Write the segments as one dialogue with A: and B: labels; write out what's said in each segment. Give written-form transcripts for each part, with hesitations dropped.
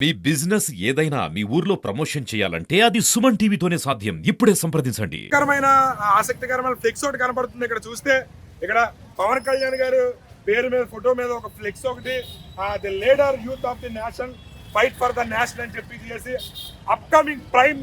A: మీ business ఏదైనా మీ ఊర్లో promotion చేయాలంటే అది సుమన్ టీవీతోనే సాధ్యం. ఇప్పుడే సంప్రదించండి.
B: ఆసక్తికరమైన ఫ్లెక్స్ ఒకటి కనబడుతుంది ఇక్కడ చూస్తే. ఇక్కడ పవన్ కళ్యాణ్ గారు పేరు మీద ఫోటో మీద ఒక ఫ్లెక్స్ ఒకటి the leader youth of the nation fight for the nation అని చెప్పి చేసి అప్కమింగ్ ప్రైమ్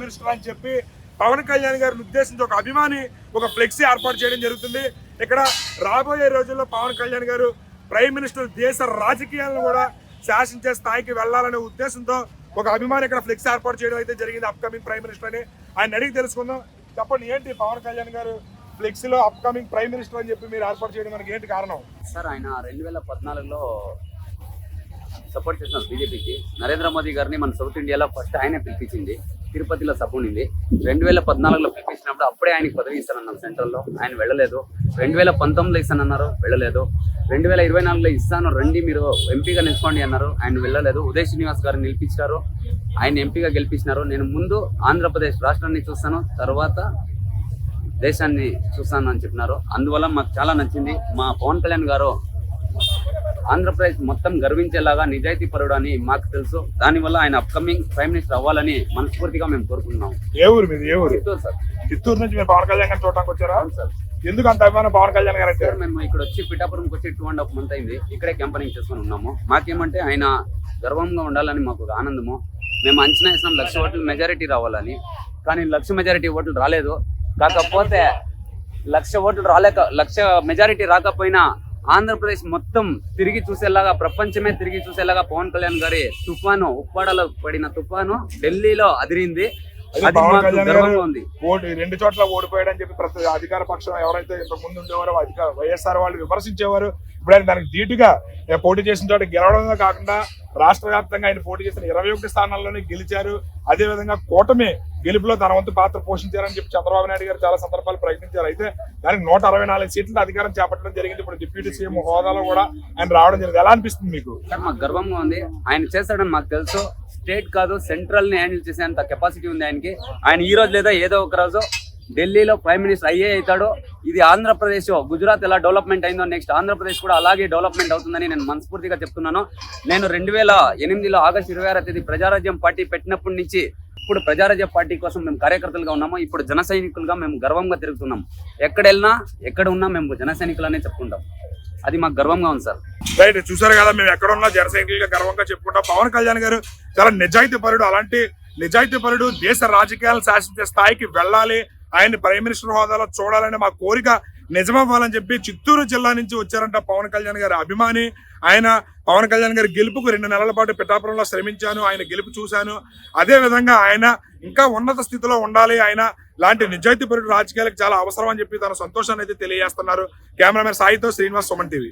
B: మినిస్టర్ అని చెప్పి పవన్ కళ్యాణ్ గారిని ఉద్దేశించి ఒక అభిమాని ఒక ఫ్లెక్సీ ఏర్పాటు చేయడం జరుగుతుంది. ఇక్కడ రాబోయే రోజుల్లో పవన్ కళ్యాణ్ గారు ప్రైమ్ మినిస్టర్ దేశ రాజకీయాలను కూడా శాసించే స్థాయికి వెళ్లాలనే ఉద్దేశంతో ఒక అభిమాని ఇక్కడ ఫ్లెక్స్ ఏర్పాటు చేయడం అయితే జరిగింది. అప్కమింగ్ ప్రైమ్ మినిస్టర్ అని ఆయన అడిగి తెలుసుకుందాం. చెప్పండి, ఏంటి పవన్ కళ్యాణ్ గారు ఫ్లెక్స్ లో అప్కమింగ్ ప్రైమ్ మినిస్టర్ అని చెప్పి మీరు ఏర్పాటు చేయడం మనకి ఏంటి కారణం?
C: సార్, ఆయన 2014లో సపోర్ట్ చేసిన బీజేపీకి నరేంద్ర మోదీ గారిని మన సౌత్ ఇండియాలో ఫస్ట్ ఆయనే పిలిపించింది. తిరుపతిలో సభ ఉండింది. 2014లో పిలిపించినప్పుడు అప్పుడే ఆయనకి పదవి ఇస్తానన్నారు సెంట్రల్లో, ఆయన వెళ్ళలేదు. 2019లో ఇస్తానన్నారు, వెళ్ళలేదు. 2024లో ఇస్తాను రండి మీరు ఎంపీగా నిలుచుకోండి అన్నారు, ఆయన వెళ్ళలేదు. ఉదయ్ శ్రీనివాస్ గారిని నిలిపించారు, ఆయన ఎంపీగా గెలిపించినారు. నేను ముందు ఆంధ్రప్రదేశ్ రాష్ట్రాన్ని చూస్తాను, తర్వాత దేశాన్ని చూస్తాను అని చెప్పినారు. అందువల్ల మాకు చాలా నచ్చింది. మా పవన్ కళ్యాణ్ గారు ఆంధ్రప్రదేశ్ మొత్తం గర్వించేలాగా నిజాయితీ పరుడు అని మాకు తెలుసు. దానివల్ల ఆయన అప్కమింగ్ ప్రైమ్ మినిస్టర్ అవ్వాలని మనస్ఫూర్తిగా మేము కోరుకుంటున్నాం.
B: ఏ ఊరు మీది? ఏ ఊరు?
C: చిత్తూరు సార్.
B: చిత్తూరు నుంచి మీరు పవన్ కళ్యాణ్ గారిని చూడడానికి వచ్చారా?
C: సార్,
B: ఎందుకు అంత అభిమానం పవన్ కళ్యాణ్ గారు అంటే?
C: మేము ఇక్కడ వచ్చి పిఠాపురంకి వచ్చి 2.5 months అయింది. ఇక్కడే క్యాంపనింగ్ చేసుకొని ఉన్నాము. మాకేమంటే ఆయన గర్వంగా ఉండాలని మాకు ఆనందము. మేము అంచనా వేసినాం 1,00,000 ఓట్లు మెజారిటీ రావాలని, కానీ 1,00,000 మెజారిటీ ఓట్లు రాలేదు. కాకపోతే 1,00,000 ఓట్లు 1,00,000 మెజారిటీ రాకపోయినా ఆంధ్రప్రదేశ్ మొత్తం తిరిగి చూసేలాగా, ప్రపంచమే తిరిగి చూసేలాగా పవన్ కళ్యాణ్ గారి తుఫాను, ఉప్పాడలో పడిన తుఫాను ఢిల్లీలో అదిరింది. అది మాకు గర్వంగా ఉంది.
B: రెండు చోట్ల ఓడిపోయాడని చెప్పి ప్రతి అధికార పక్షం ఎవరైతే ఇంతకు ముందు ఉండేవారో వైఎస్ఆర్ వాళ్ళు విమర్శించేవారు. ఇప్పుడు దానికి ధీటుగా పోటీ చేసిన చోట గెలవడమే కాకుండా రాష్ట్ర వ్యాప్తంగా ఆయన పోటీ చేసిన 21 స్థానాల్లోనే గెలిచారు. అదేవిధంగా కూటమి గెలుపులో తన వంతు పాత్ర పోషించారని చెప్పి చంద్రబాబు నాయుడు గారు చాలా సందర్భాలు ప్రకటించారు. అయితే దానికి 164 సీట్ల అధికారం చేపట్టడం జరిగింది. ఇప్పుడు డిప్యూటీ సీఎం హోదాలో కూడా ఆయన రావడం జరిగింది. ఎలా అనిపిస్తుంది మీకు?
C: మాకు గర్వంగా ఉంది. ఆయన చేస్తాడని మాకు తెలుసు. స్టేట్ కాదు, సెంట్రల్ ని హ్యాండిల్ చేసేంత కెపాసిటీ ఉంది ఆయనకి. ఆయన ఈ రోజు లేదా ఏదో ఒక రోజు ఢిల్లీలో ప్రైమ్ మినిస్టర్ అయ్యే అవుతాడు. ఇది ఆంధ్రప్రదేశ్, గుజరాత్ ఎలా డెవలప్మెంట్ అయిందో నెక్స్ట్ ఆంధ్రప్రదేశ్ కూడా అలాగే డెవలప్మెంట్ అవుతుందని నేను మనస్ఫూర్తిగా చెప్తున్నాను. నేను 2008లో ఆగస్టు 26వ తేదీ ప్రజారాజ్యం పార్టీ పెట్టినప్పటి నుంచి ఇప్పుడు ప్రజారాజ్యం పార్టీ కోసం మేము కార్యకర్తలుగా ఉన్నాము. ఇప్పుడు జన సైనికులుగా మేము గర్వంగా తిరుగుతున్నాం. ఎక్కడ వెళ్ళినా ఎక్కడ ఉన్నా మేము జన సైనికులనే చెప్పుకుంటాం. అది మాకు గర్వంగా ఉంది సార్.
B: రైట్, చూసారు కదా, మేము ఎక్కడున్నా జన సైనికులుగా గర్వంగా చెప్పుకుంటాం. పవన్ కళ్యాణ్ గారు చాలా నిజాయితీ పరుడు. అలాంటి నిజాయితీ పరుడు దేశ రాజకీయాలను శాసించే స్థాయికి వెళ్ళాలి, ఆయన ప్రైమ్ మినిస్టర్ హోదాలో చూడాలని మా కోరిక నిజమవ్వాలని చెప్పి చిత్తూరు జిల్లా నుంచి వచ్చారంట పవన్ కళ్యాణ్ గారి అభిమాని. ఆయన పవన్ కళ్యాణ్ గారి గెలుపుకు 2 నెలల పాటు పిఠాపురంలో శ్రమించాను, ఆయన గెలుపు చూశాను. అదే విధంగా ఆయన ఇంకా ఉన్నత స్థితిలో ఉండాలి, ఆయన లాంటి నిజాయితీ పరుడు రాజకీయాలకు చాలా అవసరం అని చెప్పి తన సంతోషాన్ని అయితే తెలియజేస్తున్నారు. కెమెరామెన్ సాయితో శ్రీనివాస్, సుమన్ టీవీ.